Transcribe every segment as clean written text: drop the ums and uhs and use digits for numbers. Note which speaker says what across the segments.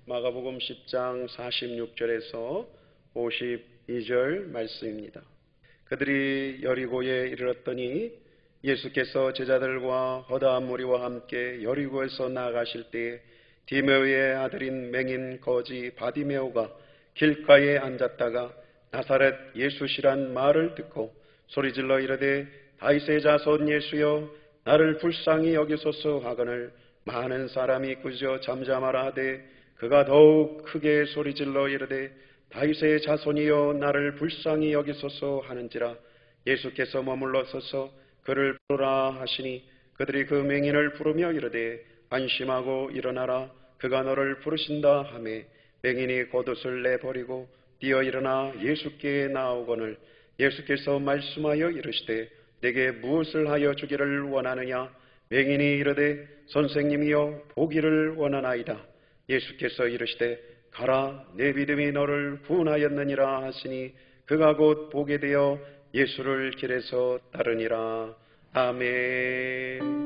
Speaker 1: 마가복음 10장 46절에서 52절 말씀입니다. 그들이 여리고에 이르렀더니 예수께서 제자들과 허다한 무리와 함께 여리고에서 나아가실 때에 디메오의 아들인 맹인 거지 바디메오가 길가에 앉았다가 나사렛 예수시란 말을 듣고 소리질러 이르되 다윗의 자손 예수여 나를 불쌍히 여기소서 하거늘 많은 사람이 꾸짖어 잠잠하라 하되 그가 더욱 크게 소리질러 이르되 다윗의 자손이여 나를 불쌍히 여기소서 하는지라. 예수께서 머물러 서서 그를 부르라 하시니 그들이 그 맹인을 부르며 이르되 안심하고 일어나라 그가 너를 부르신다 하매 맹인이 겉옷을 내버리고 뛰어 일어나 예수께 나오거늘 예수께서 말씀하여 이르시되 내게 무엇을 하여 주기를 원하느냐. 맹인이 이르되 선생님이여 보기를 원하나이다. 예수께서 이르시되 가라 내 믿음이 너를 구원하였느니라 하시니 그가 곧 보게 되어 예수를 길에서 따르니라. 아멘.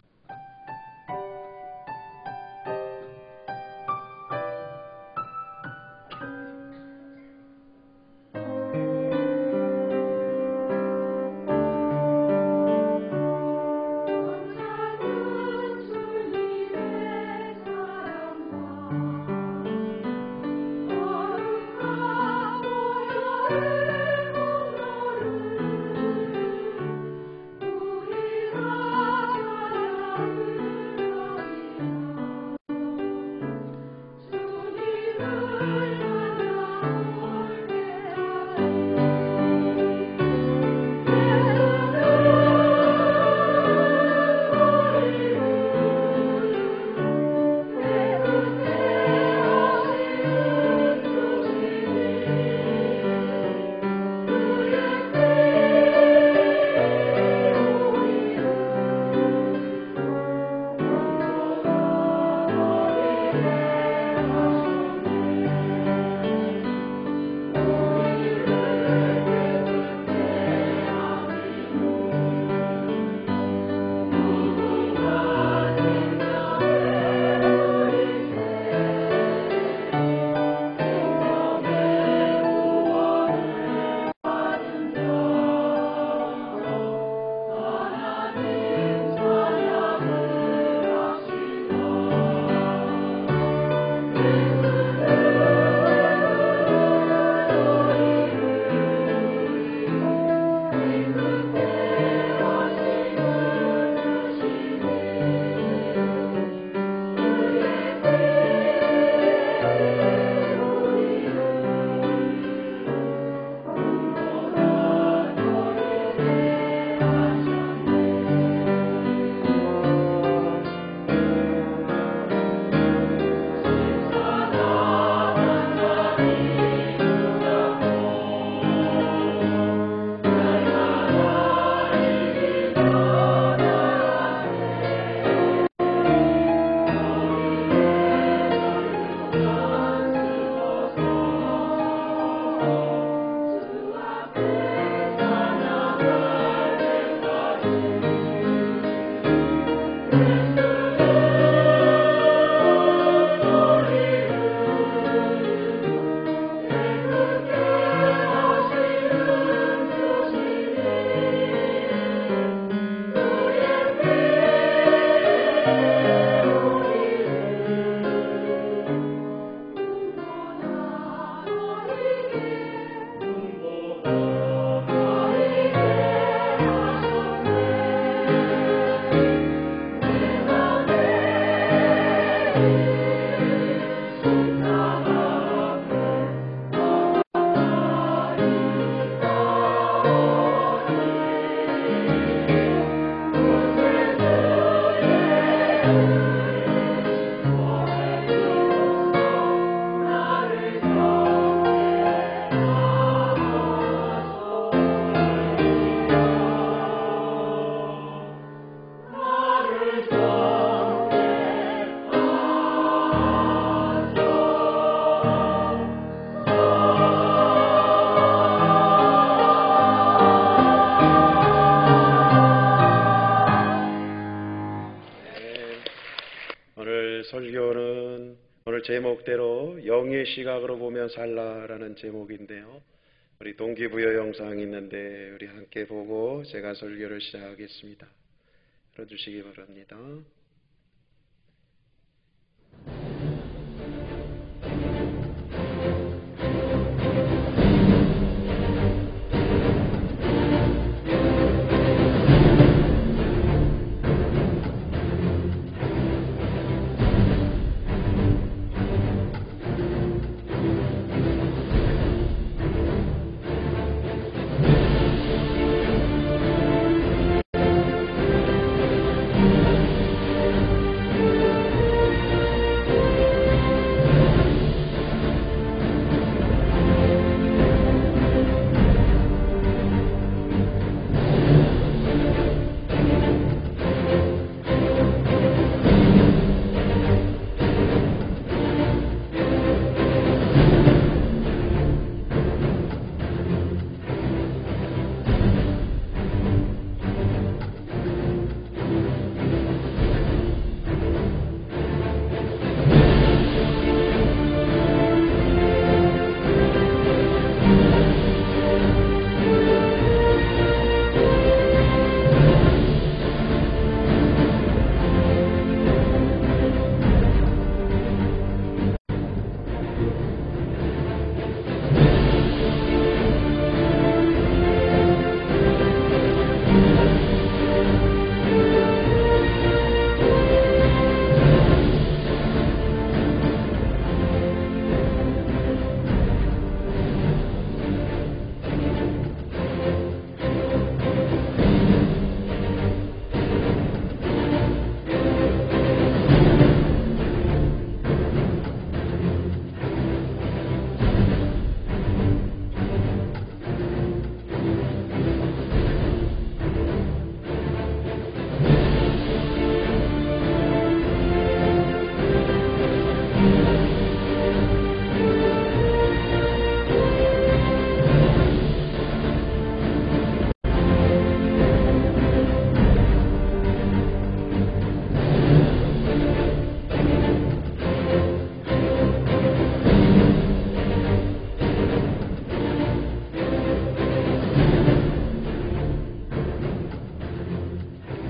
Speaker 1: 오늘 제목대로 영의 시각으로 보며 살라라는 제목인데요. 우리 동기부여 영상이 있는데 우리 함께 보고 제가 설교를 시작하겠습니다. 들어주시기 바랍니다.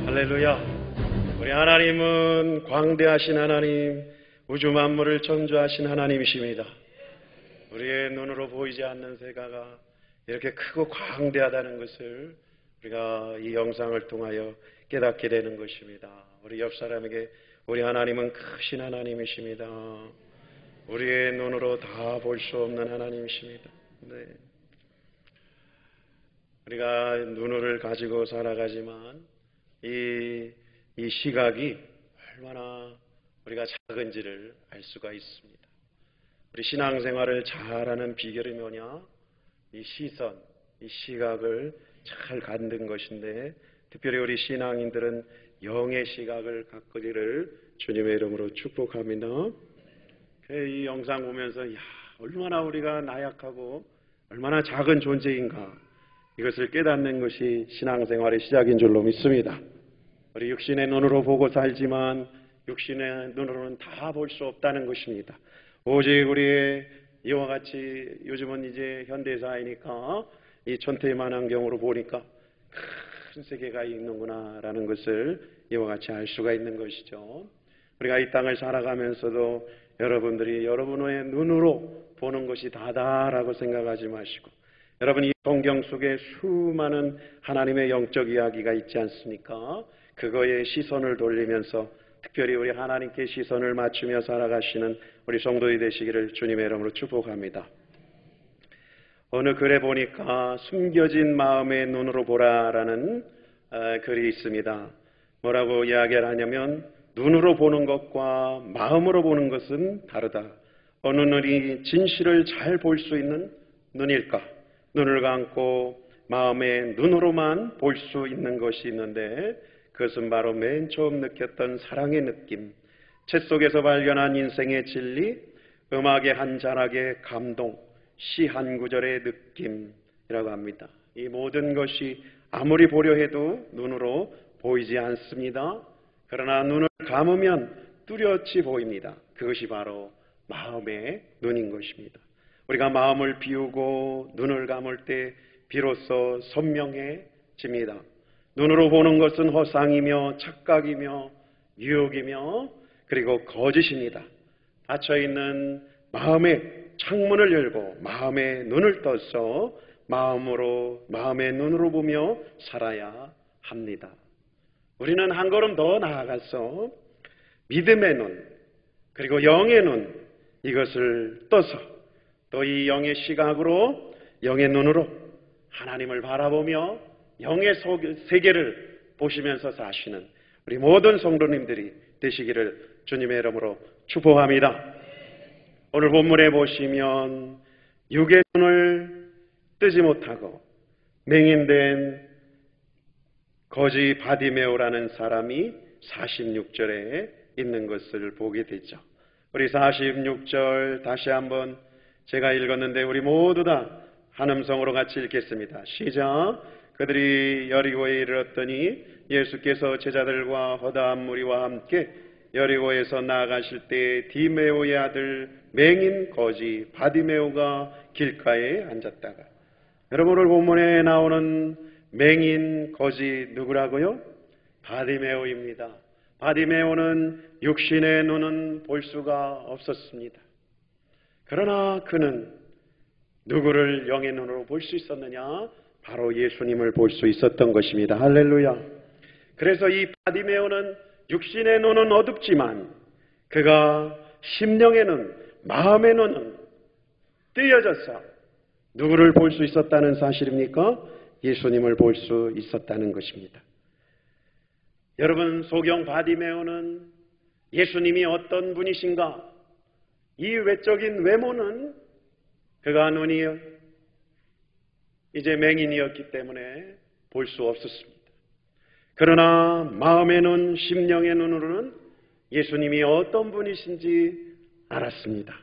Speaker 1: 할렐루야. 우리 하나님은 광대하신 하나님, 우주 만물을 창조하신 하나님이십니다. 우리의 눈으로 보이지 않는 세가가 이렇게 크고 광대하다는 것을 우리가 이 영상을 통하여 깨닫게 되는 것입니다. 우리 옆 사람에게 우리 하나님은 크신 하나님이십니다. 우리의 눈으로 다 볼 수 없는 하나님이십니다. 네. 우리가 눈을 가지고 살아가지만 이 시각이 얼마나 우리가 작은지를 알 수가 있습니다. 우리 신앙생활을 잘하는 비결이 뭐냐? 이 시선, 이 시각을 잘 갖는 것인데, 특별히 우리 신앙인들은 영의 시각을 갖기를 주님의 이름으로 축복합니다. 이 영상 보면서 얼마나 우리가 나약하고 얼마나 작은 존재인가, 이것을 깨닫는 것이 신앙생활의 시작인 줄로 믿습니다. 우리 육신의 눈으로 보고 살지만 육신의 눈으로는 다 볼 수 없다는 것입니다. 오직 우리의 이와 같이 요즘은 이제 현대사이니까 이 천태만환경으로 보니까 큰 세계가 있는구나라는 것을 이와 같이 알 수가 있는 것이죠. 우리가 이 땅을 살아가면서도 여러분들이 여러분의 눈으로 보는 것이 다다라고 생각하지 마시고, 여러분 이 성경 속에 수많은 하나님의 영적 이야기가 있지 않습니까? 그거에 시선을 돌리면서 특별히 우리 하나님께 시선을 맞추며 살아가시는 우리 성도이 되시기를 주님의 이름으로 축복합니다. 어느 글에 보니까 숨겨진 마음의 눈으로 보라라는 글이 있습니다. 뭐라고 이야기를 하냐면, 눈으로 보는 것과 마음으로 보는 것은 다르다. 어느 눈이 진실을 잘 볼 수 있는 눈일까? 눈을 감고 마음의 눈으로만 볼 수 있는 것이 있는데, 그것은 바로 맨 처음 느꼈던 사랑의 느낌, 책 속에서 발견한 인생의 진리, 음악의 한 자락의 감동, 시 한 구절의 느낌이라고 합니다. 이 모든 것이 아무리 보려 해도 눈으로 보이지 않습니다. 그러나 눈을 감으면 뚜렷이 보입니다. 그것이 바로 마음의 눈인 것입니다. 우리가 마음을 비우고 눈을 감을 때 비로소 선명해집니다. 눈으로 보는 것은 허상이며 착각이며 유혹이며 그리고 거짓입니다. 닫혀있는 마음의 창문을 열고 마음의 눈을 떠서 마음의 눈으로 보며 살아야 합니다. 우리는 한 걸음 더 나아가서 믿음의 눈 그리고 영의 눈 이것을 떠서 또 이 영의 시각으로 영의 눈으로 하나님을 바라보며 영의 세계를 보시면서 사시는 우리 모든 성도님들이 되시기를 주님의 이름으로 축복합니다. 오늘 본문에 보시면 육의 눈을 뜨지 못하고 맹인된 거지 바디메오라는 사람이 46절에 있는 것을 보게 되죠. 우리 46절 다시 한번 제가 읽었는데 우리 모두 다 한 음성으로 같이 읽겠습니다. 시작. 그들이 여리고에 이르렀더니 예수께서 제자들과 허다한 무리와 함께 여리고에서 나아가실 때 디메오의 아들 맹인 거지 바디메오가 길가에 앉았다가. 여러분 오늘 본문에 나오는 맹인 거지 누구라고요? 바디메오입니다. 바디메오는 육신의 눈은 볼 수가 없었습니다. 그러나 그는 누구를 영의 눈으로 볼 수 있었느냐? 바로 예수님을 볼 수 있었던 것입니다. 할렐루야. 그래서 이 바디메오는 육신의 눈은 어둡지만 그가 심령의 눈, 마음의 눈은 뜨여져서 누구를 볼 수 있었다는 사실입니까? 예수님을 볼 수 있었다는 것입니다. 여러분 소경 바디메오는 예수님이 어떤 분이신가? 이 외적인 외모는 그가 눈이 이제 맹인이었기 때문에 볼 수 없었습니다. 그러나 마음의 눈, 심령의 눈으로는 예수님이 어떤 분이신지 알았습니다.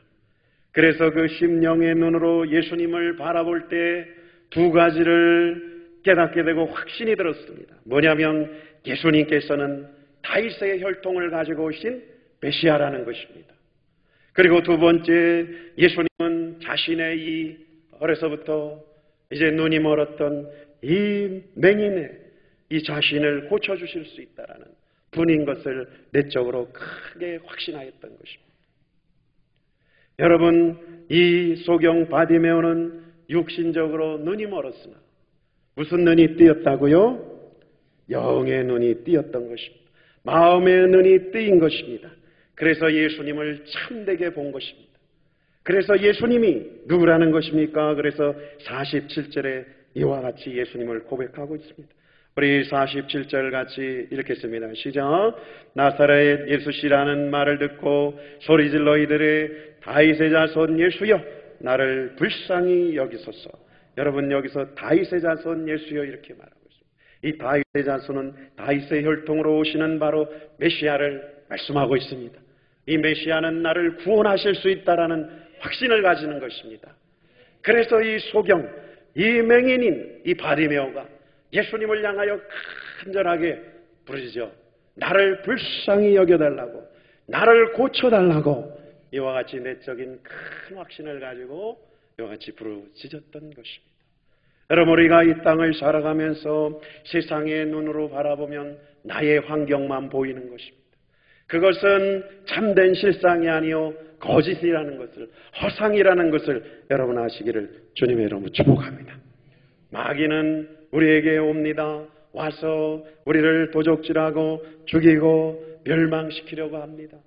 Speaker 1: 그래서 그 심령의 눈으로 예수님을 바라볼 때 두 가지를 깨닫게 되고 확신이 들었습니다. 뭐냐면 예수님께서는 다윗의 혈통을 가지고 오신 메시아라는 것입니다. 그리고 두 번째, 예수님은 자신의 이 어려서부터 이제 눈이 멀었던 이 맹인의 이 자신을 고쳐주실 수 있다라는 분인 것을 내적으로 크게 확신하였던 것입니다. 여러분, 이 소경 바디메오는 육신적으로 눈이 멀었으나 무슨 눈이 띄었다고요? 영의 눈이 띄었던 것입니다. 마음의 눈이 띄인 것입니다. 그래서 예수님을 참되게 본 것입니다. 그래서 예수님이 누구라는 것입니까? 그래서 47절에 이와 같이 예수님을 고백하고 있습니다. 우리 47절 같이 읽겠습니다. 시작. 나사렛 예수시라는 말을 듣고 소리질러 이르되 다윗의 자손 예수여 나를 불쌍히 여기소서. 여러분 여기서 다윗의 자손 예수여 이렇게 말하고 있습니다. 이 다윗의 자손은 다윗의 혈통으로 오시는 바로 메시아를 말씀하고 있습니다. 이 메시아는 나를 구원하실 수 있다라는 확신을 가지는 것입니다. 그래서 이 소경, 이 맹인인 이 바디메오가 예수님을 향하여 간절하게 부르짖어 나를 불쌍히 여겨달라고, 나를 고쳐달라고 이와 같이 내적인 큰 확신을 가지고 이와 같이 부르짖었던 것입니다. 여러분 우리가 이 땅을 살아가면서 세상의 눈으로 바라보면 나의 환경만 보이는 것입니다. 그것은 참된 실상이 아니요 거짓이라는 것을, 허상이라는 것을 여러분 아시기를 주님의 이름으로 축복합니다. 마귀는 우리에게 옵니다. 와서 우리를 도적질하고 죽이고 멸망시키려고 합니다.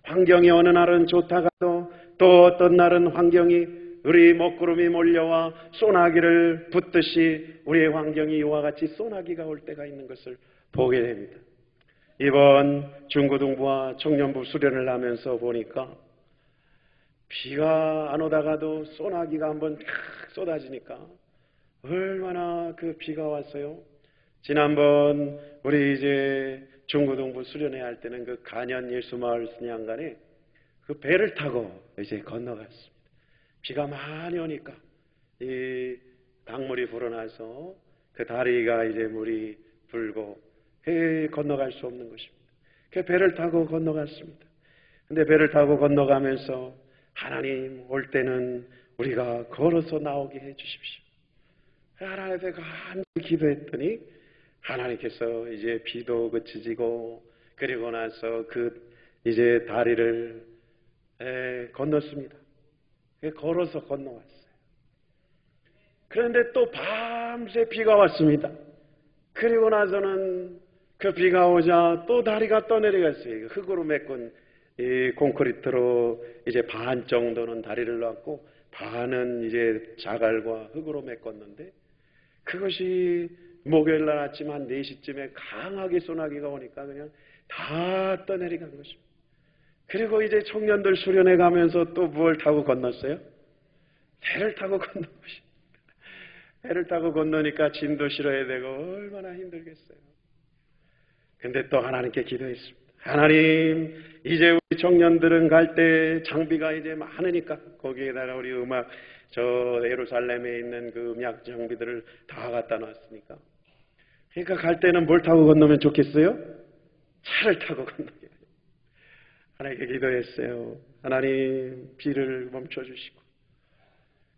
Speaker 1: 환경이 어느 날은 좋다가도 또 어떤 날은 환경이 우리 먹구름이 몰려와 소나기를 붓듯이 우리의 환경이 이와 같이 소나기가 올 때가 있는 것을 보게 됩니다. 이번 중고등부와 청년부 수련을 하면서 보니까 비가 안 오다가도 소나기가 한번 쏟아지니까 얼마나 그 비가 왔어요. 지난번 우리 이제 중고등부 수련회 할 때는 그 간현 예수마을 순양간에 그 배를 타고 이제 건너갔습니다. 비가 많이 오니까 이 강물이 불어나서 그 다리가 이제 물이 불고 건너갈 수 없는 것입니다. 그 배를 타고 건너갔습니다. 근데 배를 타고 건너가면서 하나님, 올 때는 우리가 걸어서 나오게 해주십시오. 하나님 앞에 간절히 기도했더니 하나님께서 이제 비도 그치지고, 그리고 나서 이제 다리를 건넜습니다. 걸어서 건너왔어요. 그런데 또 밤새 비가 왔습니다. 그리고 나서는 그 비가 오자 또 다리가 떠내려갔어요. 흙으로 메꾼 이 콘크리트로 이제 반 정도는 다리를 놨고 반은 이제 자갈과 흙으로 메꿨는데, 그것이 목요일 날 아침 한 4시쯤에 강하게 소나기가 오니까 그냥 다 떠내려간 것입니다. 그리고 이제 청년들 수련회 가면서 또 무엇을 타고 건넜어요? 배를 타고 건넌 것입니다. 배를 타고 건너니까 짐도 실어야 되고 얼마나 힘들겠어요. 근데 또 하나님께 기도했습니다. 하나님, 이제 우리 청년들은 갈 때 장비가 이제 많으니까 거기에다가 우리 음악, 저 예루살렘에 있는 그 음악 장비들을 다 갖다 놨으니까, 그러니까 갈 때는 뭘 타고 건너면 좋겠어요? 차를 타고 건너게. 하나님께 기도했어요. 하나님, 비를 멈춰주시고.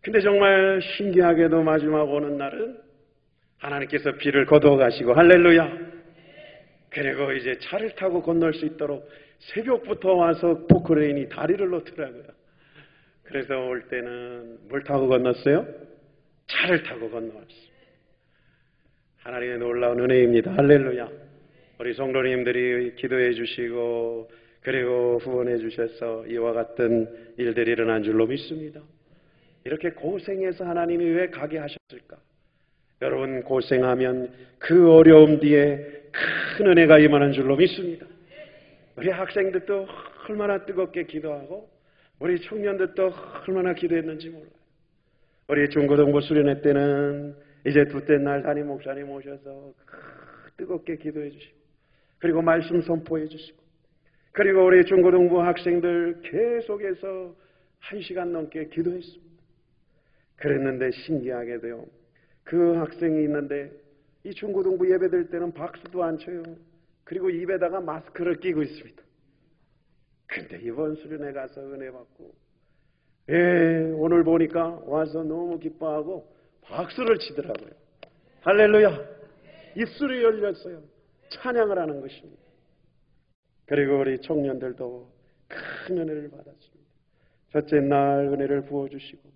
Speaker 1: 근데 정말 신기하게도 마지막 오는 날은 하나님께서 비를 거두어 가시고, 할렐루야. 그리고 이제 차를 타고 건널 수 있도록 새벽부터 와서 포크레인이 다리를 놓더라고요. 그래서 올 때는 뭘 타고 건넜어요? 차를 타고 건너왔어요. 하나님의 놀라운 은혜입니다. 할렐루야. 우리 성도님들이 기도해 주시고 그리고 후원해 주셔서 이와 같은 일들이 일어난 줄로 믿습니다. 이렇게 고생해서 하나님이 왜 가게 하셨을까? 여러분, 고생하면 그 어려움 뒤에 큰 은혜가 임하는 줄로 믿습니다. 우리 학생들도 얼마나 뜨겁게 기도하고 우리 청년들도 얼마나 기도했는지 몰라요. 우리 중고등부 수련회 때는 이제 둘째 날 담임 목사님 오셔서 뜨겁게 기도해 주시고 그리고 말씀 선포해 주시고, 그리고 우리 중고등부 학생들 계속해서 1시간 넘게 기도했습니다. 그랬는데 신기하게도요, 그 학생이 있는데 이 중고등부 예배될 때는 박수도 안 쳐요. 그리고 입에다가 마스크를 끼고 있습니다. 근데 이번 수련회 가서 은혜 받고 오늘 보니까 와서 너무 기뻐하고 박수를 치더라고요. 할렐루야. 입술이 열렸어요. 찬양을 하는 것입니다. 그리고 우리 청년들도 큰 은혜를 받았습니다. 첫째 날 은혜를 부어주시고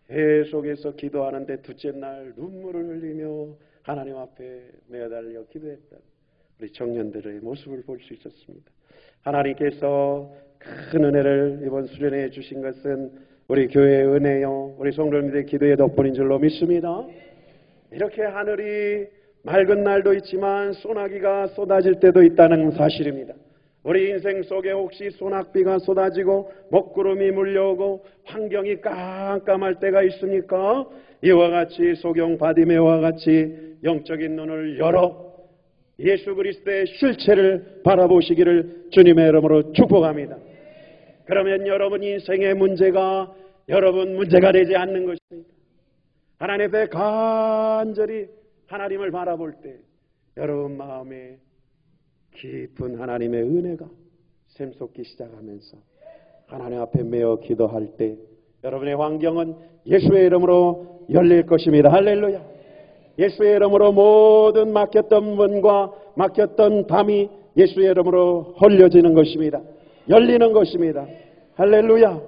Speaker 1: 계속해서 기도하는데 둘째 날 눈물을 흘리며 하나님 앞에 매달려 기도했던 우리 청년들의 모습을 볼 수 있었습니다. 하나님께서 큰 은혜를 이번 수련회에 주신 것은 우리 교회의 은혜요, 우리 성도님들의 기도의 덕분인 줄로 믿습니다. 이렇게 하늘이 맑은 날도 있지만 소나기가 쏟아질 때도 있다는 사실입니다. 우리 인생 속에 혹시 소낙비가 쏟아지고 먹구름이 물려오고 환경이 깜깜할 때가 있습니까? 이와 같이 소경 바디메와 같이 영적인 눈을 열어 예수 그리스도의 실체를 바라보시기를 주님의 이름으로 축복합니다. 그러면 여러분 인생의 문제가 여러분 문제가 되지 않는 것입니다. 하나님 앞에 간절히 하나님을 바라볼 때 여러분 마음에 깊은 하나님의 은혜가 샘솟기 시작하면서 하나님 앞에 매어 기도할 때 여러분의 환경은 예수의 이름으로 열릴 것입니다. 할렐루야. 예수의 이름으로 모든 막혔던 문과 막혔던 담이 예수의 이름으로 헐려지는 것입니다. 열리는 것입니다. 할렐루야.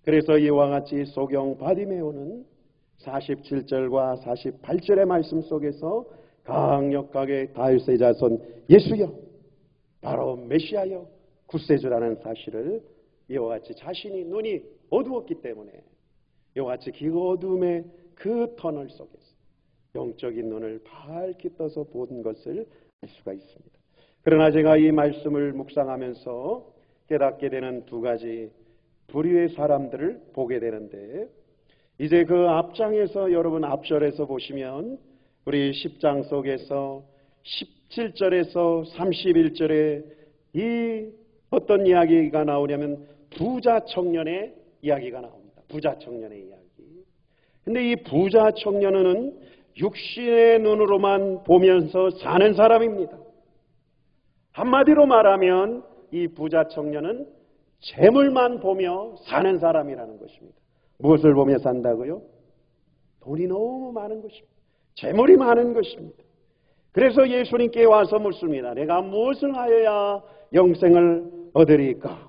Speaker 1: 그래서 이와 같이 소경 바디메오는 47절과 48절의 말씀 속에서 강력하게 다윗의 자손 예수여, 바로 메시아여, 구세주라는 사실을 이와 같이 자신이 눈이 어두웠기 때문에 이와 같이 그 어둠의 그 터널 속에서 영적인 눈을 밝게 떠서 본 것을 알 수가 있습니다. 그러나 제가 이 말씀을 묵상하면서 깨닫게 되는 두 가지 부류의 사람들을 보게 되는데, 이제 그 앞장에서 여러분 앞절에서 보시면 우리 10장 속에서 17절에서 31절에 이 어떤 이야기가 나오냐면 부자 청년의 이야기가 나옵니다. 부자 청년의 이야기. 근데 이 부자 청년은 육신의 눈으로만 보면서 사는 사람입니다. 한마디로 말하면 이 부자 청년은 재물만 보며 사는 사람이라는 것입니다. 무엇을 보며 산다고요? 돈이 너무 많은 것입니다. 재물이 많은 것입니다. 그래서 예수님께 와서 묻습니다. 내가 무엇을 하여야 영생을 얻으리까?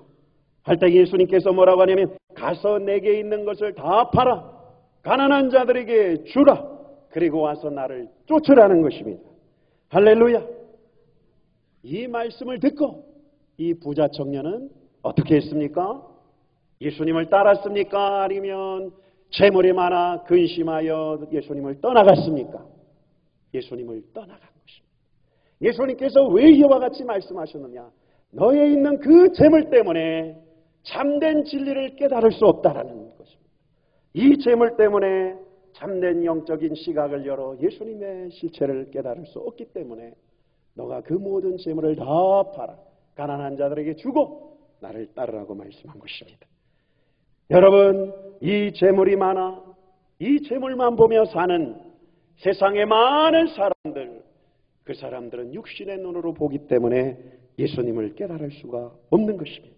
Speaker 1: 할 때 예수님께서 뭐라고 하냐면 가서 내게 있는 것을 다 팔아 가난한 자들에게 주라. 그리고 와서 나를 쫓으라는 것입니다. 할렐루야. 이 말씀을 듣고 이 부자 청년은 어떻게 했습니까? 예수님을 따랐습니까? 아니면 재물이 많아 근심하여 예수님을 떠나갔습니까? 예수님을 떠나간 것입니다. 예수님께서 왜 이와 같이 말씀하셨느냐? 너에 있는 그 재물 때문에 참된 진리를 깨달을 수 없다라는 것입니다. 이 재물 때문에 참된 영적인 시각을 열어 예수님의 실체를 깨달을 수 없기 때문에 너가 그 모든 재물을 다 팔아 가난한 자들에게 주고 나를 따르라고 말씀한 것입니다. 여러분, 이 재물이 많아 이 재물만 보며 사는 세상의 많은 사람들, 그 사람들은 육신의 눈으로 보기 때문에 예수님을 깨달을 수가 없는 것입니다.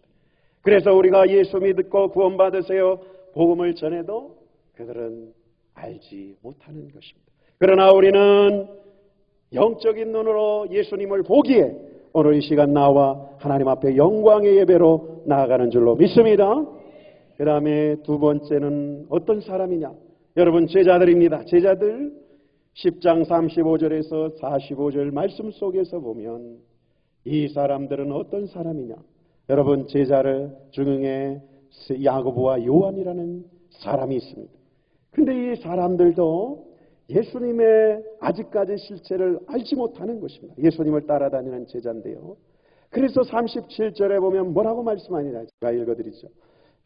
Speaker 1: 그래서 우리가 예수 믿고 구원받으세요 복음을 전해도 그들은 알지 못하는 것입니다. 그러나 우리는 영적인 눈으로 예수님을 보기에 오늘 이 시간 나와 하나님 앞에 영광의 예배로 나아가는 줄로 믿습니다. 그 다음에 두 번째는 어떤 사람이냐? 여러분, 제자들입니다. 제자들 10장 35절에서 45절 말씀 속에서 보면 이 사람들은 어떤 사람이냐? 여러분, 제자를 중에 야고보와 요한이라는 사람이 있습니다. 근데 이 사람들도 예수님의 아직까지 실체를 알지 못하는 것입니다. 예수님을 따라다니는 제자인데요. 그래서 37절에 보면 뭐라고 말씀하느냐? 제가 읽어드리죠.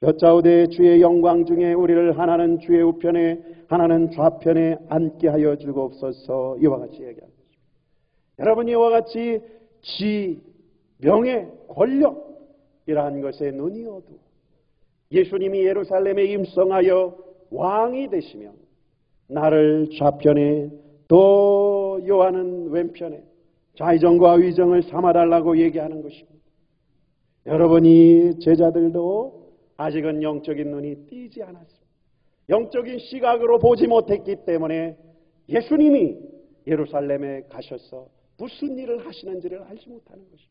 Speaker 1: 여짜오되 주의 영광 중에 우리를 하나는 주의 우편에 하나는 좌편에 앉게 하여 주옵소서. 이와 같이 얘기합니다. 여러분, 이와 같이 지, 명예, 권력이라는 것에 눈이 어두워 예수님이 예루살렘에 임성하여 왕이 되시면 나를 좌편에 또 요한은 왼편에 좌의정과 위정을 삼아달라고 얘기하는 것입니다. 여러분이 제자들도 아직은 영적인 눈이 띄지 않았습니다. 영적인 시각으로 보지 못했기 때문에 예수님이 예루살렘에 가셔서 무슨 일을 하시는지를 알지 못하는 것입니다.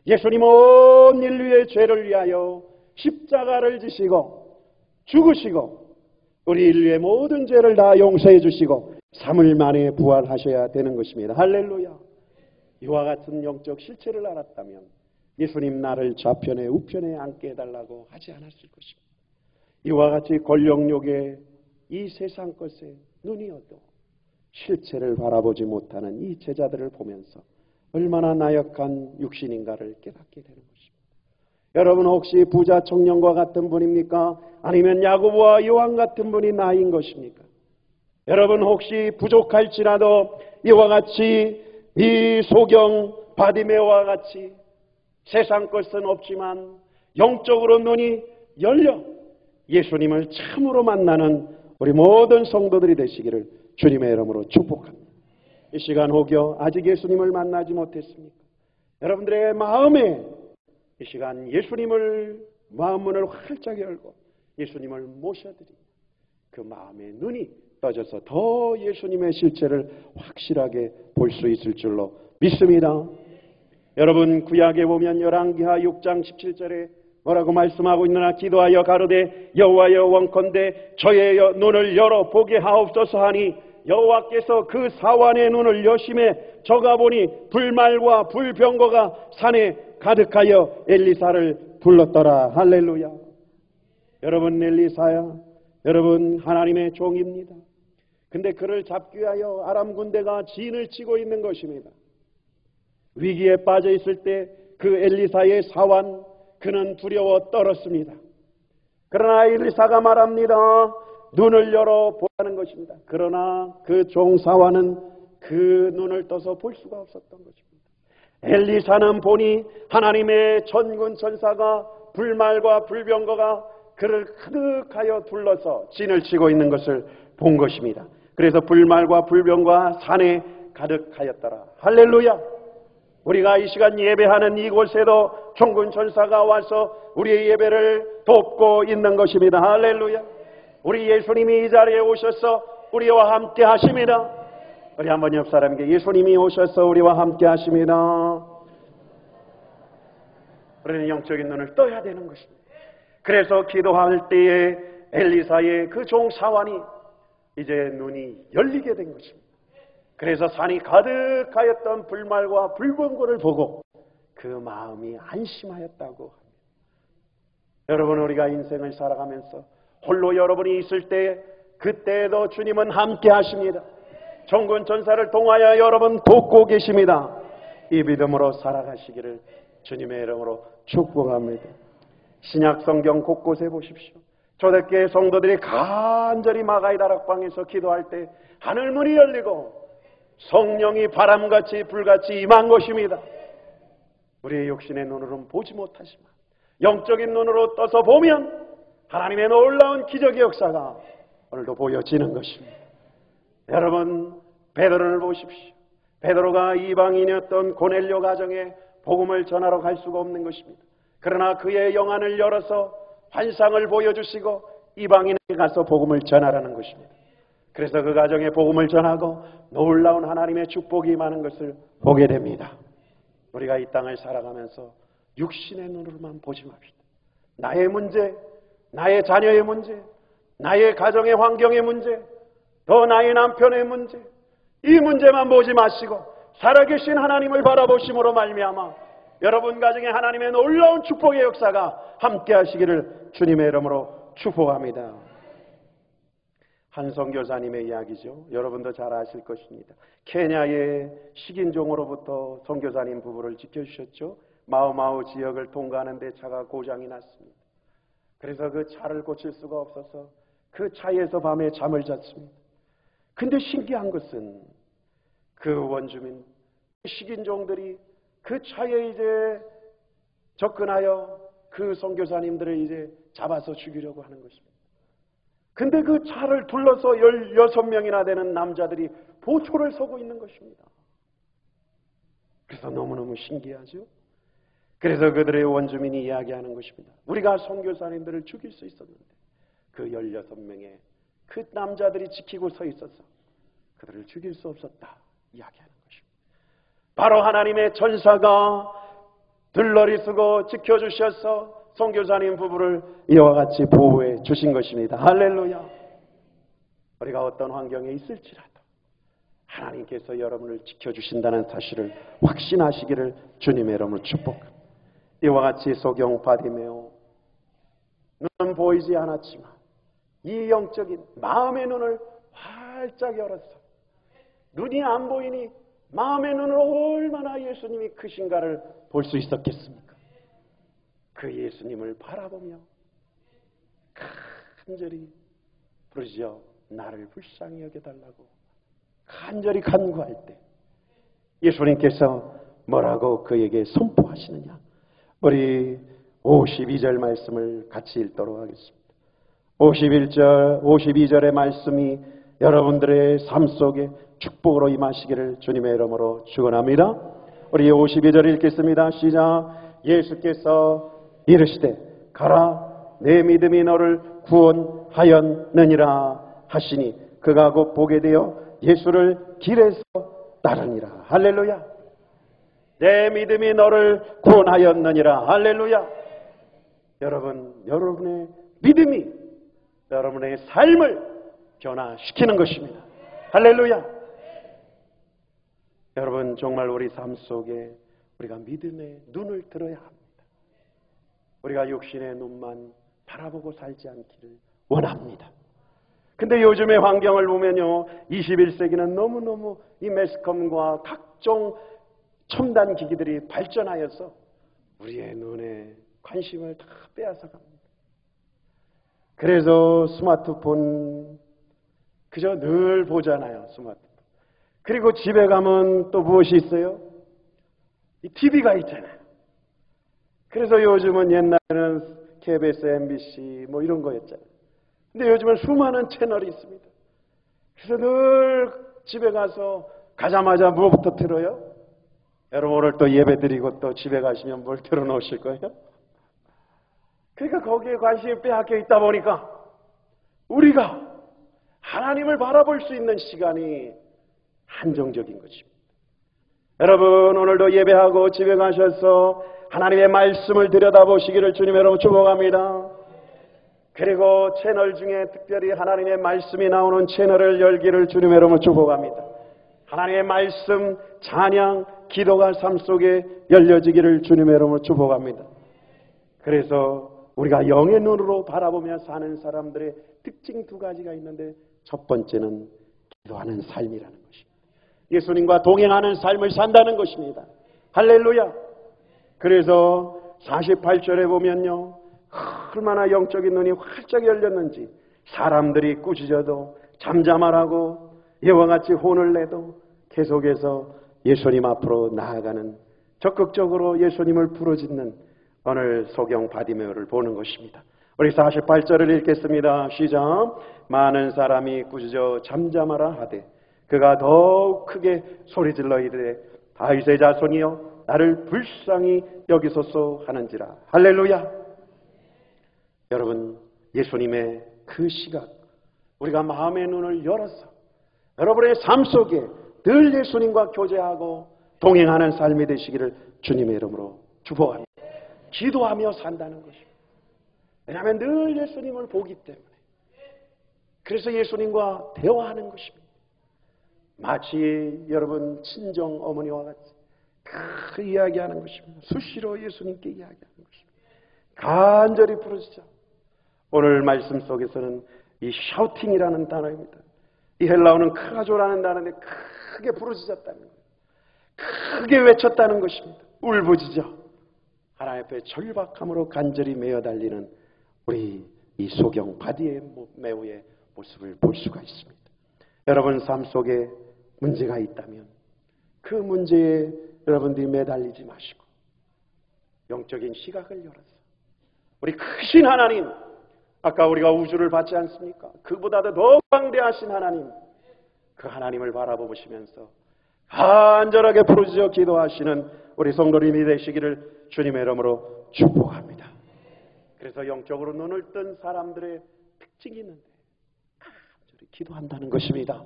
Speaker 1: 예수님은 온 인류의 죄를 위하여 십자가를 지시고 죽으시고 우리 인류의 모든 죄를 다 용서해 주시고 3일 만에 부활하셔야 되는 것입니다. 할렐루야. 이와 같은 영적 실체를 알았다면 예수님 나를 좌편에 우편에 앉게 해달라고 하지 않았을 것입니다. 이와 같이 권력욕에 이 세상 것에 눈이 어두워 실체를 바라보지 못하는 이 제자들을 보면서 얼마나 나약한 육신인가를 깨닫게 되는 것입니다. 여러분, 혹시 부자 청년과 같은 분입니까? 아니면 야고보와 요한 같은 분이 나인 것입니까? 여러분, 혹시 부족할지라도 이와 같이 이 소경 바디메오와 같이 세상 것은 없지만 영적으로 눈이 열려 예수님을 참으로 만나는 우리 모든 성도들이 되시기를 주님의 이름으로 축복합니다. 이 시간 혹여 아직 예수님을 만나지 못했습니까? 여러분들의 마음에 이 시간 예수님을 마음문을 활짝 열고 예수님을 모셔드리고 그 마음의 눈이 떠져서 더 예수님의 실체를 확실하게 볼 수 있을 줄로 믿습니다. 여러분, 구약에 보면 열왕기하 6장 17절에 뭐라고 말씀하고 있느냐? 기도하여 가로되 여호와여 원컨대 저의 눈을 열어 보게 하옵소서 하니 여호와께서 그 사환의 눈을 여심해 저가 보니 불말과 불병거가 산에 가득하여 엘리사를 불렀더라. 할렐루야. 여러분, 엘리사야, 여러분 하나님의 종입니다. 근데 그를 잡기 위하여 아람 군대가 진을 치고 있는 것입니다. 위기에 빠져 있을 때 그 엘리사의 사환, 그는 두려워 떨었습니다. 그러나 엘리사가 말합니다. 눈을 열어 보라는 것입니다. 그러나 그 종사환은 그 눈을 떠서 볼 수가 없었던 것입니다. 엘리사는 보니 하나님의 전군 천사가 불말과 불병거가 그를 가득하여 둘러서 진을 치고 있는 것을 본 것입니다. 그래서 불말과 불병거가 산에 가득하였더라. 할렐루야. 우리가 이 시간 예배하는 이곳에도 종군 전사가 와서 우리의 예배를 돕고 있는 것입니다. 할렐루야. 우리 예수님이 이 자리에 오셔서 우리와 함께 하십니다. 우리 한번 옆 사람에게 예수님이 오셔서 우리와 함께 하십니다. 우리는 영적인 눈을 떠야 되는 것입니다. 그래서 기도할 때에 엘리사의 그 종사환이 이제 눈이 열리게 된 것입니다. 그래서 산이 가득하였던 불말과 불번고를 보고 그 마음이 안심하였다고 합니다. 여러분, 우리가 인생을 살아가면서 홀로 여러분이 있을 때 그때에도 주님은 함께 하십니다. 종군 전사를 통하여 여러분 돕고 계십니다. 이 믿음으로 살아가시기를 주님의 이름으로 축복합니다. 신약 성경 곳곳에 보십시오. 초대교회 성도들이 간절히 마가의 다락방에서 기도할 때 하늘문이 열리고 성령이 바람같이 불같이 임한 것입니다. 우리의 육신의 눈으로는 보지 못하지만 영적인 눈으로 떠서 보면 하나님의 놀라운 기적의 역사가 오늘도 보여지는 것입니다. 여러분, 베드로를 보십시오. 베드로가 이방인이었던 고넬료 가정에 복음을 전하러 갈 수가 없는 것입니다. 그러나 그의 영안을 열어서 환상을 보여주시고 이방인에 가서 복음을 전하라는 것입니다. 그래서 그 가정에 복음을 전하고 놀라운 하나님의 축복이 임하는 것을 보게 됩니다. 우리가 이 땅을 살아가면서 육신의 눈으로만 보지 맙시다. 나의 문제, 나의 자녀의 문제, 나의 가정의 환경의 문제, 더 나의 남편의 문제, 이 문제만 보지 마시고 살아계신 하나님을 바라보심으로 말미암아 여러분 가정에 하나님의 놀라운 축복의 역사가 함께 하시기를 주님의 이름으로 축복합니다. 한 선교사님의 이야기죠. 여러분도 잘 아실 것입니다. 케냐의 식인종으로부터 선교사님 부부를 지켜주셨죠. 마우마우 지역을 통과하는 데 차가 고장이 났습니다. 그래서 그 차를 고칠 수가 없어서 그 차에서 밤에 잠을 잤습니다. 근데 신기한 것은 그 원주민 식인종들이 그 차에 이제 접근하여 그 선교사님들을 이제 잡아서 죽이려고 하는 것입니다. 근데 그 차를 둘러서 16명이나 되는 남자들이 보초를 서고 있는 것입니다. 그래서 너무너무 신기하죠. 그래서 그들의 원주민이 이야기하는 것입니다. 우리가 선교사님들을 죽일 수 있었는데 그 16명의 그 남자들이 지키고 서 있어서 그들을 죽일 수 없었다 이야기하는 것입니다. 바로 하나님의 천사가 들러리 쓰고 지켜주셔서 선교사님 부부를 이와 같이 보호해 주신 것입니다. 할렐루야. 우리가 어떤 환경에 있을지라도 하나님께서 여러분을 지켜주신다는 사실을 확신하시기를 주님의 이름으로 축복합니다. 이와 같이 소경 바디메오, 눈은 보이지 않았지만 이 영적인 마음의 눈을 활짝 열었어. 눈이 안 보이니 마음의 눈으로 얼마나 예수님이 크신가를 볼 수 있었겠습니까? 그 예수님을 바라보며 간절히 부르짖어 나를 불쌍히 여겨달라고 간절히 간구할 때 예수님께서 뭐라고 그에게 선포하시느냐? 우리 52절 말씀을 같이 읽도록 하겠습니다. 52절의 말씀이 여러분들의 삶 속에 축복으로 임하시기를 주님의 이름으로 축원합니다. 우리 52절 읽겠습니다. 시작. 예수께서 이르시되 가라 내 믿음이 너를 구원하였느니라 하시니 그가 곧 보게 되어 예수를 길에서 따르니라. 할렐루야. 내 믿음이 너를 구원하였느니라. 할렐루야. 여러분의 믿음이 여러분의 삶을 변화시키는 것입니다. 할렐루야. 여러분, 정말 우리 삶 속에 우리가 믿음의 눈을 들어야 합니다. 우리가 육신의 눈만 바라보고 살지 않기를 원합니다. 근데 요즘의 환경을 보면요, 21세기는 너무너무 이 매스컴과 각종 첨단 기기들이 발전하여서 우리의 눈에 관심을 다 빼앗아 갑니다. 그래서 스마트폰 그저 늘 보잖아요. 스마트폰. 그리고 집에 가면 또 무엇이 있어요? 이 TV가 있잖아요. 그래서 요즘은 옛날에는 KBS, MBC 뭐 이런 거였잖아요. 근데 요즘은 수많은 채널이 있습니다. 그래서 늘 집에 가서 가자마자 무엇부터 틀어요? 여러분 오늘 또 예배 드리고 또 집에 가시면 뭘 들어놓으실 거예요? 그러니까 거기에 관심이 빼앗겨 있다 보니까 우리가 하나님을 바라볼 수 있는 시간이 한정적인 것입니다. 여러분 오늘도 예배하고 집에 가셔서 하나님의 말씀을 들여다보시기를 주님 여러분 축복합니다. 그리고 채널 중에 특별히 하나님의 말씀이 나오는 채널을 열기를 주님 여러분 축복합니다. 하나님의 말씀, 찬양, 기도가 삶 속에 열려지기를 주님의 이름으로 축복합니다. 그래서 우리가 영의 눈으로 바라보며 사는 사람들의 특징 두 가지가 있는데 첫 번째는 기도하는 삶이라는 것입니다. 예수님과 동행하는 삶을 산다는 것입니다. 할렐루야. 그래서 48절에 보면요, 얼마나 영적인 눈이 활짝 열렸는지 사람들이 꾸짖어도 잠잠하라고 이와 같이 혼을 내도 계속해서 예수님 앞으로 나아가는, 적극적으로 예수님을 부르짖는 오늘 소경 바디메오를 보는 것입니다. 우리 48절을 읽겠습니다. 시작. 많은 사람이 꾸짖어 잠잠하라 하되 그가 더욱 크게 소리질러 이르되 다윗의 자손이여 나를 불쌍히 여기소서 하는지라. 할렐루야. 여러분 예수님의 그 시각, 우리가 마음의 눈을 열어서 여러분의 삶 속에 늘 예수님과 교제하고 동행하는 삶이 되시기를 주님의 이름으로 축복합니다. 기도하며 산다는 것입니다. 왜냐하면 늘 예수님을 보기 때문에. 그래서 예수님과 대화하는 것입니다. 마치 여러분 친정 어머니와 같이 그 이야기하는 것입니다. 수시로 예수님께 이야기하는 것입니다. 간절히 부르짖어. 오늘 말씀 속에서는 이 샤우팅이라는 단어입니다. 이 헬라어는 크라조라는 단어인데 크게 부르짖었다는 거예요. 크게 외쳤다는 것입니다. 울부짖어 하나님 앞에 절박함으로 간절히 메어 달리는 우리 이 소경 바디메오의 모습을 볼 수가 있습니다. 여러분 삶 속에 문제가 있다면 그 문제에 여러분들이 매달리지 마시고 영적인 시각을 열어서 우리 크신 하나님, 아까 우리가 우주를 받지 않습니까? 그보다도 더 광대하신 하나님, 그 하나님을 바라보시면서 간절하게 부르짖어 기도하시는 우리 성도님이 되시기를 주님의 이름으로 축복합니다. 그래서 영적으로 눈을 뜬 사람들의 특징이 있는데 간절히 기도한다는 것입니다.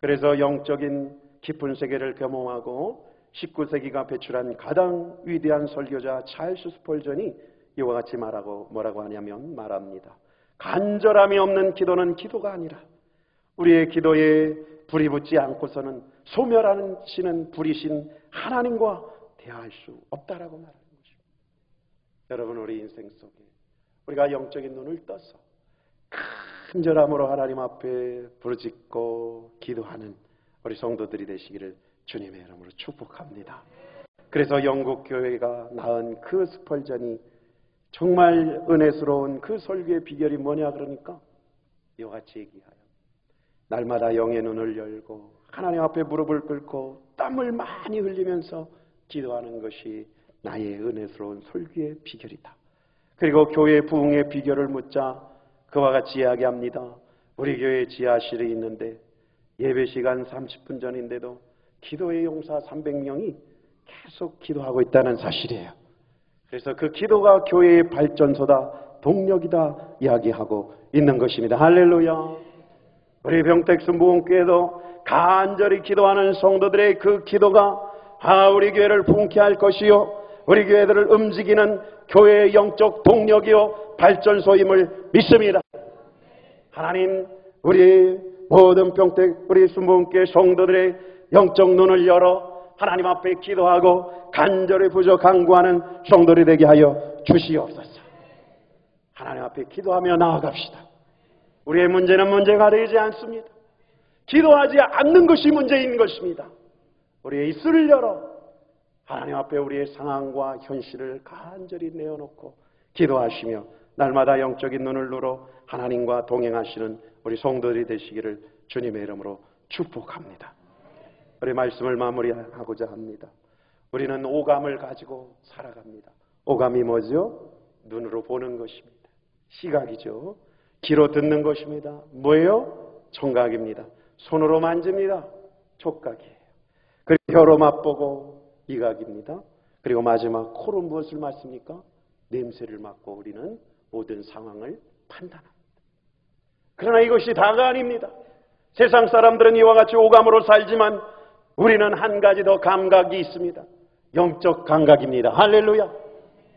Speaker 1: 그래서 영적인 깊은 세계를 경험하고 19세기가 배출한 가장 위대한 설교자 찰스 스펄전이 이와 같이 뭐라고 하냐면 말합니다. 간절함이 없는 기도는 기도가 아니라 우리의 기도에 불이 붙지 않고서는 소멸하시는 불이신 하나님과 대화할 수 없다라고 말하는 것입니다. 여러분 우리 인생 속에 우리가 영적인 눈을 떠서 간절함으로 하나님 앞에 부르짖고 기도하는 우리 성도들이 되시기를 주님의 이름으로 축복합니다. 그래서 영국 교회가 낳은 그 스펄전이 정말 은혜스러운 그 설교의 비결이 뭐냐 그러니까 이와 같이 얘기하여 날마다 영의 눈을 열고 하나님 앞에 무릎을 꿇고 땀을 많이 흘리면서 기도하는 것이 나의 은혜스러운 설교의 비결이다. 그리고 교회 부흥의 비결을 묻자 그와 같이 이야기합니다. 우리 교회 지하실이 있는데 예배 시간 30분 전인데도 기도의 용사 300명이 계속 기도하고 있다는 사실이에요. 그래서 그 기도가 교회의 발전소다, 동력이다 이야기하고 있는 것입니다. 할렐루야. 우리 병택수 무원교회도 간절히 기도하는 성도들의 그 기도가 우리 교회를 부흥케 할 것이요 우리 교회들을 움직이는 교회의 영적 동력이요 발전소임을 믿습니다. 하나님 우리 모든 병택 우리 순복음교회 성도들의 영적 눈을 열어 하나님 앞에 기도하고 간절히 부조 간구하는 성도들이 되게 하여 주시옵소서. 하나님 앞에 기도하며 나아갑시다. 우리의 문제는 문제가 되지 않습니다. 기도하지 않는 것이 문제인 것입니다. 우리의 입술을 열어 하나님 앞에 우리의 상황과 현실을 간절히 내어놓고 기도하시며 날마다 영적인 눈을 눌러 하나님과 동행하시는 우리 성도들이 되시기를 주님의 이름으로 축복합니다. 우리 말씀을 마무리하고자 합니다. 우리는 오감을 가지고 살아갑니다. 오감이 뭐죠? 눈으로 보는 것입니다. 시각이죠. 귀로 듣는 것입니다. 뭐예요? 청각입니다. 손으로 만집니다. 촉각이에요. 그리고 혀로 맛보고 미각입니다. 그리고 마지막 코로 무엇을 맡습니까? 냄새를 맡고 우리는 모든 상황을 판단합니다. 그러나 이것이 다가 아닙니다. 세상 사람들은 이와 같이 오감으로 살지만 우리는 한 가지 더 감각이 있습니다. 영적 감각입니다. 할렐루야.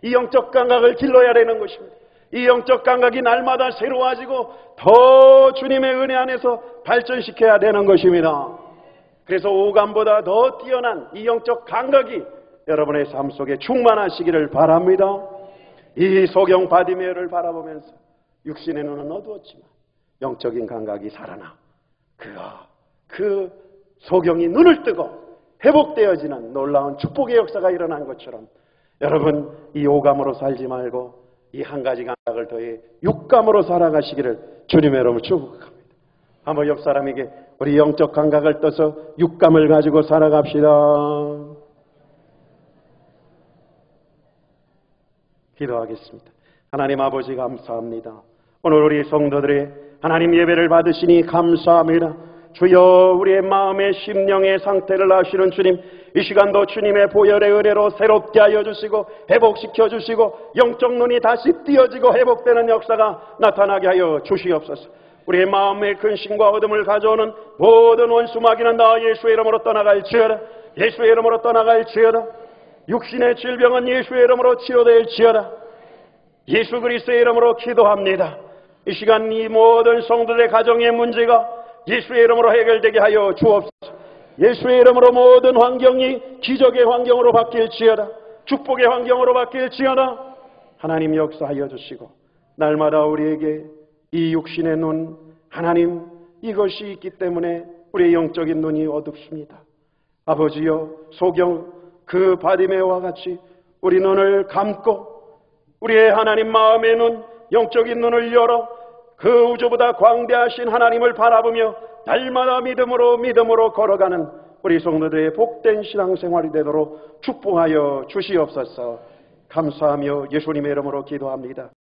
Speaker 1: 이 영적 감각을 길러야 되는 것입니다. 이 영적 감각이 날마다 새로워지고 더 주님의 은혜 안에서 발전시켜야 되는 것입니다. 그래서 오감보다 더 뛰어난 이 영적 감각이 여러분의 삶 속에 충만하시기를 바랍니다. 이 소경 바디메어를 바라보면서 육신의 눈은 어두웠지만 영적인 감각이 살아나 그가 그 소경이 눈을 뜨고 회복되어지는 놀라운 축복의 역사가 일어난 것처럼 여러분 이 오감으로 살지 말고 이 한 가지 감각을 더해 육감으로 살아가시기를 주님의 이름으로 축복합니다. 한번 옆 사람에게 우리 영적 감각을 떠서 육감을 가지고 살아갑시다. 기도하겠습니다. 하나님 아버지 감사합니다. 오늘 우리 성도들의 하나님 예배를 받으시니 감사합니다. 주여 우리의 마음의 심령의 상태를 아시는 주님, 이 시간도 주님의 보혈의 은혜로 새롭게 하여 주시고 회복시켜 주시고 영적 눈이 다시 띄어지고 회복되는 역사가 나타나게 하여 주시옵소서. 우리의 마음의 근심과 어둠을 가져오는 모든 원수 마귀는 다 예수의 이름으로 떠나갈지어다. 예수의 이름으로 떠나갈지어다. 육신의 질병은 예수의 이름으로 치료될지어다. 예수 그리스도의 이름으로 기도합니다. 이 시간 이 모든 성도들의 가정의 문제가 예수의 이름으로 해결되게 하여 주옵소서. 예수의 이름으로 모든 환경이 기적의 환경으로 바뀔지어다. 축복의 환경으로 바뀔지어다. 하나님 역사하여 주시고 날마다 우리에게 이 육신의 눈, 하나님 이것이 있기 때문에 우리의 영적인 눈이 어둡습니다. 아버지여 소경 그 바디메어와 같이 우리 눈을 감고 우리의 하나님 마음의 눈, 영적인 눈을 열어 그 우주보다 광대하신 하나님을 바라보며 날마다 믿음으로 걸어가는 우리 성도들의 복된 신앙생활이 되도록 축복하여 주시옵소서. 감사하며 예수님의 이름으로 기도합니다.